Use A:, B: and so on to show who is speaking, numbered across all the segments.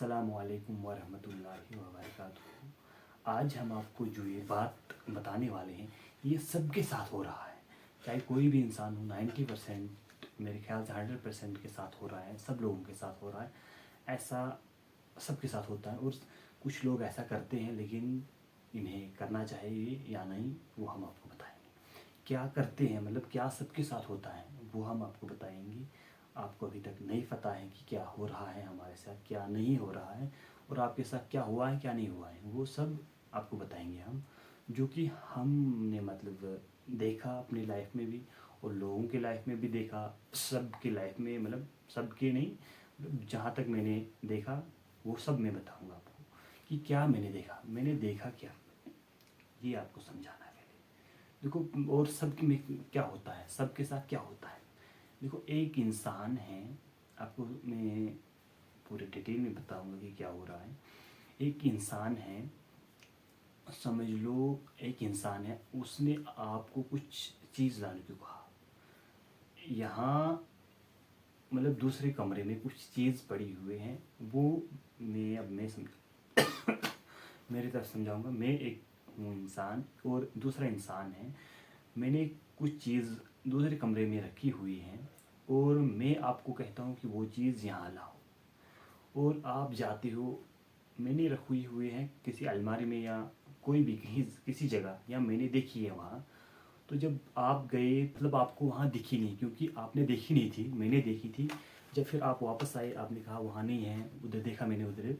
A: अस्सलामुअलैकुम वरहमतुल्लाहि वबरकातुहू। आज हम आपको जो ये बात बताने वाले हैं ये सबके साथ हो रहा है, चाहे कोई भी इंसान हो। 90% मेरे ख्याल से 100% के साथ हो रहा है, सब लोगों के साथ हो रहा है। ऐसा सबके साथ होता है और कुछ लोग ऐसा करते हैं, लेकिन इन्हें करना चाहिए या नहीं वो हम आपको बताएंगे। क्या करते हैं मतलब क्या सबके साथ होता है वो हम आपको बताएंगे। आपको अभी तक नहीं पता है कि क्या हो रहा है हमारे साथ, क्या नहीं हो रहा है, और आपके साथ क्या हुआ है क्या नहीं हुआ है, वो सब आपको बताएंगे हम। जो कि हमने मतलब देखा अपनी लाइफ में भी और लोगों के लाइफ में भी देखा, सबके लाइफ में मतलब सबके नहीं, मतलब जहाँ तक मैंने देखा वो सब मैं बताऊँगा आपको कि क्या मैंने देखा क्या, ये आपको समझाना है पहले। देखो और सबके में क्या होता है, सबके साथ क्या होता है। देखो एक इंसान है, आपको मैं पूरे डिटेल में बताऊंगा कि क्या हो रहा है। एक इंसान है, समझ लो एक इंसान है, उसने आपको कुछ चीज़ लाने को कहा। यहाँ मतलब दूसरे कमरे में कुछ चीज़ पड़ी हुई है, वो मैं समझ मेरी तरफ समझाऊंगा। मैं एक हूँ इंसान और दूसरा इंसान है। मैंने कुछ चीज़ दूसरे कमरे में रखी हुई है और मैं आपको कहता हूँ कि वो चीज़ यहाँ लाओ, और आप जाते हो। मैंने रखी हुई है किसी अलमारी में या कोई भी कहीं किसी जगह, या मैंने देखी है वहाँ। तो जब आप गए मतलब आपको वहाँ दिखी नहीं, क्योंकि आपने देखी नहीं थी, मैंने देखी थी। जब फिर आप वापस आए, आपने कहा वहाँ नहीं है, उधर देखा मैंने उधर।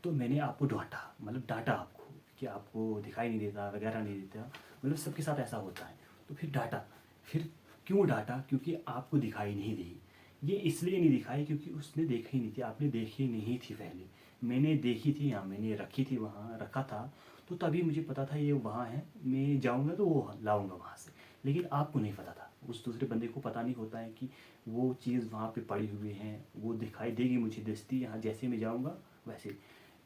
A: तो मैंने आपको डांटा, मतलब डांटा आपको कि आपको दिखाई नहीं देता वगैरह नहीं देता, मतलब सबके साथ ऐसा होता है। तो फिर डांटा। फिर क्यों डांटा? क्योंकि आपको दिखाई नहीं दी। ये इसलिए नहीं दिखाई क्योंकि उसने देखी नहीं थी, आपने देखी नहीं थी पहले। मैंने देखी थी, हाँ मैंने रखी थी, वहाँ रखा था। तो तभी मुझे पता था ये वहाँ है, मैं जाऊँगा तो वो लाऊंगा वहाँ से। लेकिन आपको नहीं पता था, उस दूसरे बंदे को पता नहीं होता है कि वो चीज़ वहाँ पे पड़ी हुई है, वो दिखाई देगी मुझे दस्ती, यहाँ जैसे मैं जाऊँगा वैसे।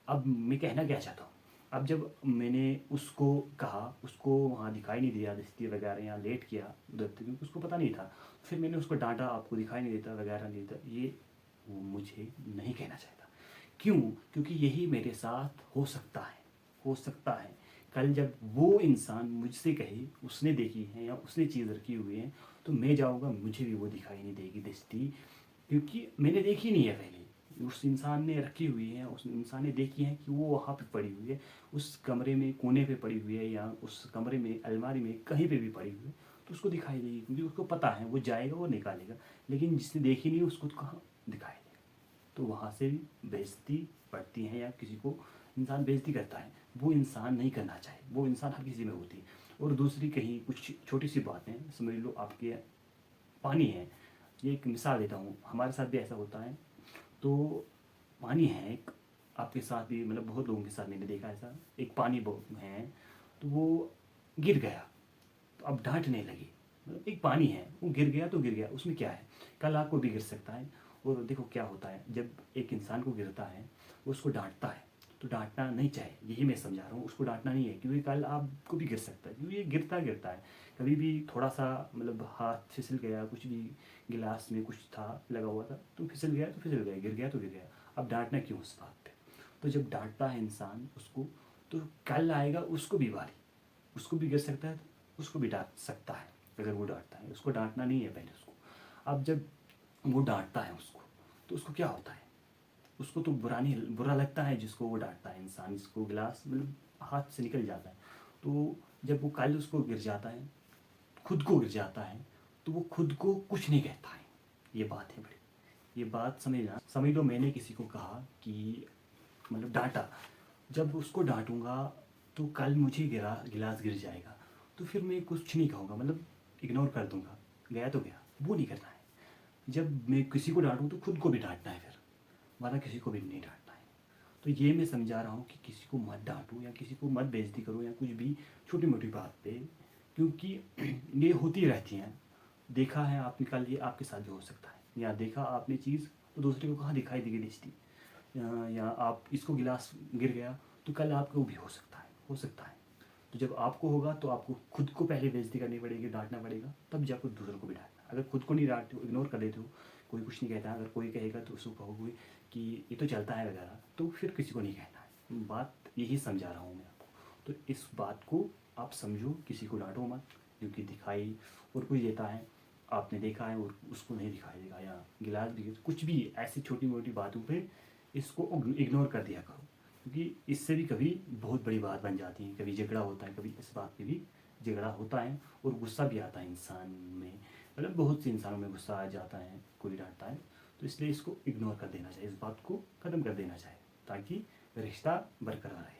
A: अब मैं कहना क्या चाहता हूँ, अब जब मैंने उसको कहा, उसको वहाँ दिखाई नहीं दिया दस्ती वगैरह, यहाँ लेट किया उधर तक क्योंकि उसको पता नहीं था। फिर मैंने उसको डांटा, आपको दिखाई नहीं देता वगैरह नहीं देता, ये वो मुझे नहीं कहना चाहता। क्यों? क्योंकि यही मेरे साथ हो सकता है, हो सकता है कल जब वो इंसान मुझसे कहे उसने देखी है या उसने चीज़ रखी हुई है, तो मैं जाऊँगा, मुझे भी वो दिखाई नहीं देगी दस्ती, क्योंकि मैंने देखी नहीं है पहले। उस इंसान ने रखी हुई है, उस इंसान ने देखी है कि वो वहाँ पे पड़ी हुई है, उस कमरे में कोने पे पड़ी हुई है, या उस कमरे में अलमारी में कहीं पे भी पड़ी हुई है, तो उसको दिखाई देगी क्योंकि उसको पता है वो जाएगा वो निकालेगा। लेकिन जिसने देखी नहीं उसको तो कहाँ दिखाई देगा। तो वहाँ से भी बेइज्जती पड़ती है, या किसी को इंसान बेइज्जती करता है, वो इंसान नहीं करना चाहिए, वो इंसान हर किसी में होती है। और दूसरी कहीं कुछ छोटी सी बातें समझ लो, आपके पानी है, ये एक मिसाल देता हूँ, हमारे साथ भी ऐसा होता है। तो पानी है एक, आपके साथ भी मतलब बहुत लोगों के साथ मैंने देखा ऐसा, एक पानी है, तो वो गिर गया, तो अब डांटने लगी। मतलब एक पानी है, वो गिर गया तो गिर गया, उसमें क्या है, कल आपको भी गिर सकता है। और देखो क्या होता है, जब एक इंसान को गिरता है वो उसको डांटता है, तो डांटना नहीं चाहिए, यही मैं समझा रहा हूँ। उसको डांटना नहीं है क्योंकि कल आपको भी गिर सकता है, क्योंकि ये गिरता गिरता है। कभी भी थोड़ा सा मतलब हाथ फिसल गया, कुछ भी गिलास में कुछ था लगा हुआ था तो फिसल गया तो फिसल गया, गिर गया तो गिर गया। अब डांटना क्यों उस बात पे? तो जब डांटता है इंसान उसको, तो कल आएगा उसको भी बारी, उसको भी गिर सकता है, तो उसको भी डांट सकता है। अगर वो डांटता है, उसको डांटना नहीं है पहले उसको। अब जब वो डांटता है उसको, तो उसको क्या होता है, उसको तो बुरा लगता है जिसको वो डांटता है इंसान, जिसको गिलास मतलब हाथ से निकल जाता है। तो जब वो कल उसको गिर जाता है, खुद को गिर जाता है, तो वो खुद को कुछ नहीं कहता है। ये बात है बड़ी, ये बात समझना। समझ लो मैंने किसी को कहा कि मतलब डांटा, जब उसको डांटूंगा तो कल मुझे गिलास गिर जाएगा, तो फिर मैं कुछ नहीं कहूँगा, मतलब इग्नोर कर दूंगा, गया तो गया, वो नहीं करना है। जब मैं किसी को डांटूँ तो खुद को भी डांटना है फिर, वरना किसी को भी नहीं डांटना है। तो ये मैं समझा रहा हूँ कि किसी को मत डांटो या किसी को मत बेइज्जती करो या कुछ भी छोटी मोटी बात पे, क्योंकि ये होती रहती हैं। देखा है आपने, कल ये आपके साथ भी हो सकता है, या देखा आपने चीज़ तो दूसरे को कहाँ दिखाई देगी दृष्टि, या आप इसको गिलास गिर गया तो कल आपको भी हो सकता है, हो सकता है। तो जब आपको होगा तो आपको खुद को पहले बेइज्जती करनी पड़ेगी, डांटना पड़ेगा, तब जाकर दूसरों को भी डांटना। अगर खुद को नहीं डांटते हो, इग्नोर कर देते हो, कोई कुछ नहीं कहता, अगर कोई कहेगा तो उसको कहोगे कि ये तो चलता है वगैरह, तो फिर किसी को नहीं कहना है। बात यही समझा रहा हूँ मैं आपको। तो इस बात को आप समझो, किसी को डांटो मत, क्योंकि दिखाई और कोई देता है, आपने देखा है और उसको नहीं दिखाई देगा, या गिलास भी, कुछ भी ऐसी छोटी मोटी बातों पे इसको इग्नोर कर दिया करो, क्योंकि इससे भी कभी बहुत बड़ी बात बन जाती है। कभी झगड़ा होता है, कभी इस बात पे भी झगड़ा होता है, और गुस्सा भी आता है इंसान में, मतलब बहुत से इंसानों में गुस्सा आ जाता है, कोई डांटता है। तो इसलिए इसको इग्नोर कर देना चाहिए, इस बात को ख़त्म कर देना चाहिए, ताकि रिश्ता बरकरार रहे।